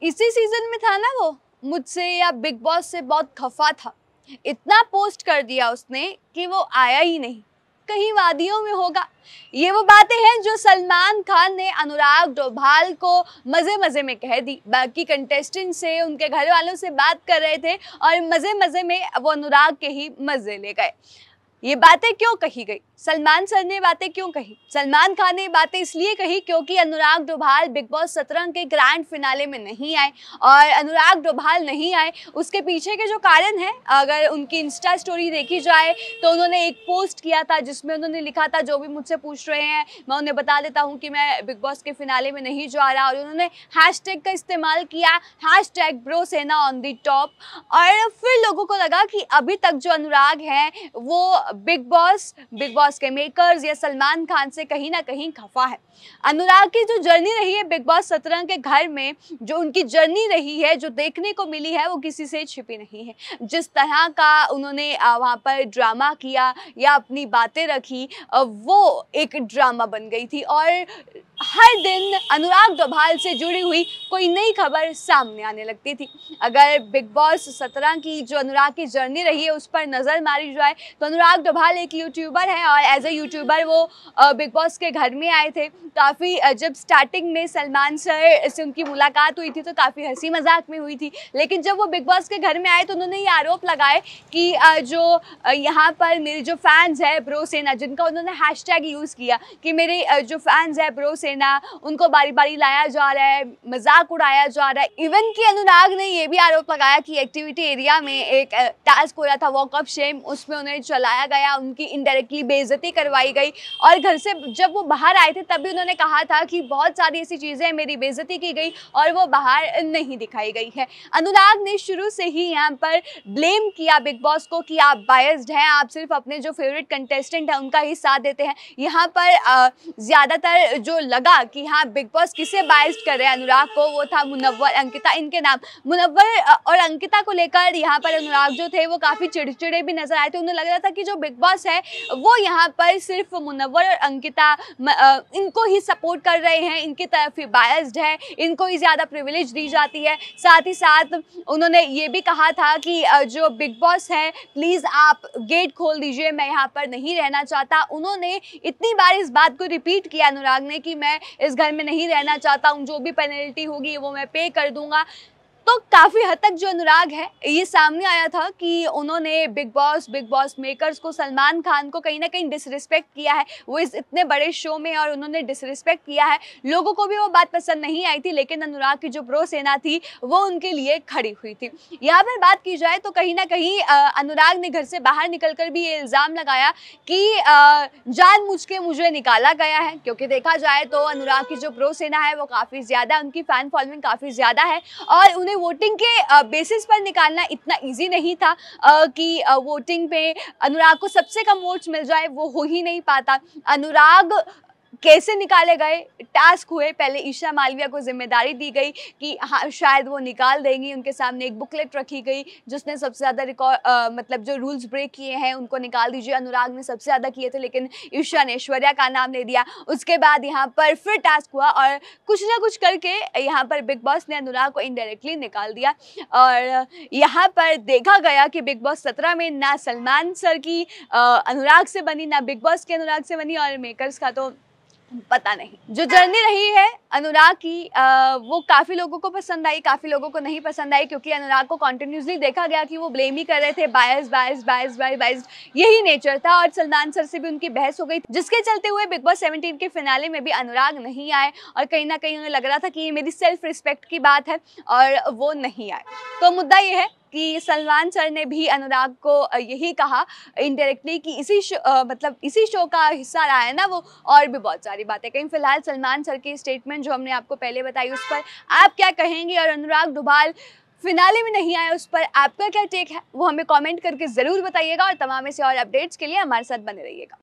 इसी सीजन में था ना वो, मुझसे या बिग बॉस से बहुत खफा था। इतना पोस्ट कर दिया उसने कि वो आया ही नहीं, कहीं वादियों में होगा। ये वो बातें हैं जो सलमान खान ने अनुराग डोभाल को मजे मजे में कह दी। बाकी कंटेस्टेंट से, उनके घर वालों से बात कर रहे थे और मजे मजे में वो अनुराग के ही मजे ले गए। ये बातें क्यों कही गई? सलमान सर ने बातें क्यों कही? सलमान खान ने बातें इसलिए कही क्योंकि अनुराग डोभाल बिग बॉस 17 के ग्रैंड फिनाले में नहीं आए। और अनुराग डोभाल नहीं आए, उसके पीछे के जो कारण है, अगर उनकी इंस्टा स्टोरी देखी जाए तो उन्होंने एक पोस्ट किया था जिसमें उन्होंने लिखा था, जो भी मुझसे पूछ रहे हैं मैं उन्हें बता देता हूँ कि मैं बिग बॉस के फिनाले में नहीं जा रहा। और उन्होंने हैशटैग का इस्तेमाल किया, हैशटैग ब्रोसेना ऑन द टॉप। और फिर लोगों को लगा कि अभी तक जो अनुराग हैं वो बिग बॉस के मेकर्स या सलमान खान से कहीं ना कहीं खफा है। अनुराग की जो जर्नी रही है बिग बॉस 17 के घर में, जो उनकी जर्नी रही है, जो देखने को मिली है, वो किसी से छिपी नहीं है। जिस तरह का उन्होंने वहाँ पर ड्रामा किया या अपनी बातें रखी, वो एक ड्रामा बन गई थी। और हर दिन अनुराग डोभाल से जुड़ी हुई कोई नई खबर सामने आने लगती थी। अगर बिग बॉस 17 की जो अनुराग की जर्नी रही है उस पर नज़र मारी जाए तो अनुराग डोभाल एक यूट्यूबर है और एज ए यूट्यूबर वो बिग बॉस के घर में आए थे। काफ़ी जब स्टार्टिंग में सलमान सर से उनकी मुलाकात हुई थी तो काफ़ी हंसी मजाक में हुई थी, लेकिन जब वो बिग बॉस के घर में आए तो उन्होंने ये आरोप लगाए कि जो यहाँ पर मेरे जो फैंस है ब्रोसेना, जिनका उन्होंने हैशटैग यूज़ किया कि मेरे जो फैंस है ब्रोसेना, उनको बारी बारी लाया जा रहा है, मजाक उड़ाया जा रहा है। इवन कि अनुराग ने ये भी आरोप लगाया कि एक्टिविटी एरिया में एक टास्क हो रहा था वॉक अप शेम, उसमें उन्हें चलाया गया, उनकी इनडायरेक्टली बेइज्जती करवाई गई। और घर से जब वो बाहर आए थे तब भी उन्होंने कहा था कि बहुत सारी ऐसी चीज़ें, मेरी बेइज्जती की गई और वो बाहर नहीं दिखाई गई है। अनुराग ने शुरू से ही यहाँ पर ब्लेम किया बिग बॉस को कि आप बायस्ड हैं, आप सिर्फ अपने जो फेवरेट कंटेस्टेंट हैं उनका ही साथ देते हैं। यहाँ पर ज़्यादातर जो लगा कि हाँ बिग बॉस किसे बायस्ड कर रहे हैं अनुराग को, वो था मुनव्वर, अंकिता। इनके नाम मुनव्वर और अंकिता को लेकर यहाँ पर अनुराग जो थे वो काफ़ी चिड़चिड़े भी नजर आए थे। उन्हें लग रहा था कि जो बिग बॉस है वो यहाँ पर सिर्फ मुनव्वर और अंकिता इनको ही सपोर्ट कर रहे हैं, इनकी तरफ ही बायस्ड है, इनको ही ज़्यादा प्रिविलेज दी जाती है। साथ ही साथ उन्होंने ये भी कहा था कि जो बिग बॉस है प्लीज़ आप गेट खोल दीजिए, मैं यहाँ पर नहीं रहना चाहता। उन्होंने इतनी बार इस बात को रिपीट किया अनुराग ने कि मैं इस घर में नहीं रहना चाहता हूँ, जो भी पेनल्टी होगी वो मैं पे कर दूंगा। तो काफ़ी हद तक जो अनुराग है ये सामने आया था कि उन्होंने बिग बॉस मेकर्स को, सलमान खान को कहीं ना कहीं डिसरिस्पेक्ट किया है। वो इस इतने बड़े शो में और उन्होंने डिसरिस्पेक्ट किया है, लोगों को भी वो बात पसंद नहीं आई थी, लेकिन अनुराग की जो प्रो सेना थी वो उनके लिए खड़ी हुई थी। यहाँ पर बात की जाए तो कहीं ना कहीं अनुराग ने घर से बाहर निकल कर भी ये इल्ज़ाम लगाया कि जानबूझ के मुझे निकाला गया है, क्योंकि देखा जाए तो अनुराग की जो प्रो सेना है वो काफ़ी ज़्यादा, उनकी फ़ैन फॉलोइंग काफ़ी ज़्यादा है और उन्हें वोटिंग के बेसिस पर निकालना इतना इजी नहीं था कि वोटिंग पे अनुराग को सबसे कम वोट्स मिल जाए, वो हो ही नहीं पाता। अनुराग कैसे निकाले गए, टास्क हुए, पहले ईशा मालविया को जिम्मेदारी दी गई कि हाँ शायद वो निकाल देंगी, उनके सामने एक बुकलेट रखी गई जिसने सबसे ज़्यादा रिकॉर्ड मतलब जो रूल्स ब्रेक किए हैं उनको निकाल दीजिए। अनुराग ने सबसे ज़्यादा किए थे लेकिन ईशा ने ऐश्वर्या का नाम ले दिया। उसके बाद यहाँ पर फिर टास्क हुआ और कुछ ना कुछ करके यहाँ पर बिग बॉस ने अनुराग को इनडायरेक्टली निकाल दिया। और यहाँ पर देखा गया कि बिग बॉस 17 में ना सलमान सर की अनुराग से बनी, ना बिग बॉस के अनुराग से बनी, और मेकर्स का तो पता नहीं। जो जर्नी रही है अनुराग की वो काफ़ी लोगों को पसंद आई, काफ़ी लोगों को नहीं पसंद आई, क्योंकि अनुराग को कॉन्टिन्यूसली देखा गया कि वो ब्लेम ही कर रहे थे, बायस्ड यही नेचर था। और सलमान सर से भी उनकी बहस हो गई, जिसके चलते हुए बिग बॉस 17 के फिनाले में भी अनुराग नहीं आए और कहीं ना कहीं उन्हें लग रहा था कि ये मेरी सेल्फ रिस्पेक्ट की बात है और वो नहीं आए। तो मुद्दा ये है कि सलमान सर ने भी अनुराग को यही कहा इनडायरेक्टली कि इसी शो का हिस्सा रहा है ना वो, और भी बहुत सारी बातें कहीं। फिलहाल सलमान सर की स्टेटमेंट जो हमने आपको पहले बताई उस पर आप क्या कहेंगे, और अनुराग डोभाल फिनाले में नहीं आए उस पर आपका क्या टेक है, वो हमें कमेंट करके ज़रूर बताइएगा। और तमाम ऐसे और अपडेट्स के लिए हमारे साथ बने रहिएगा।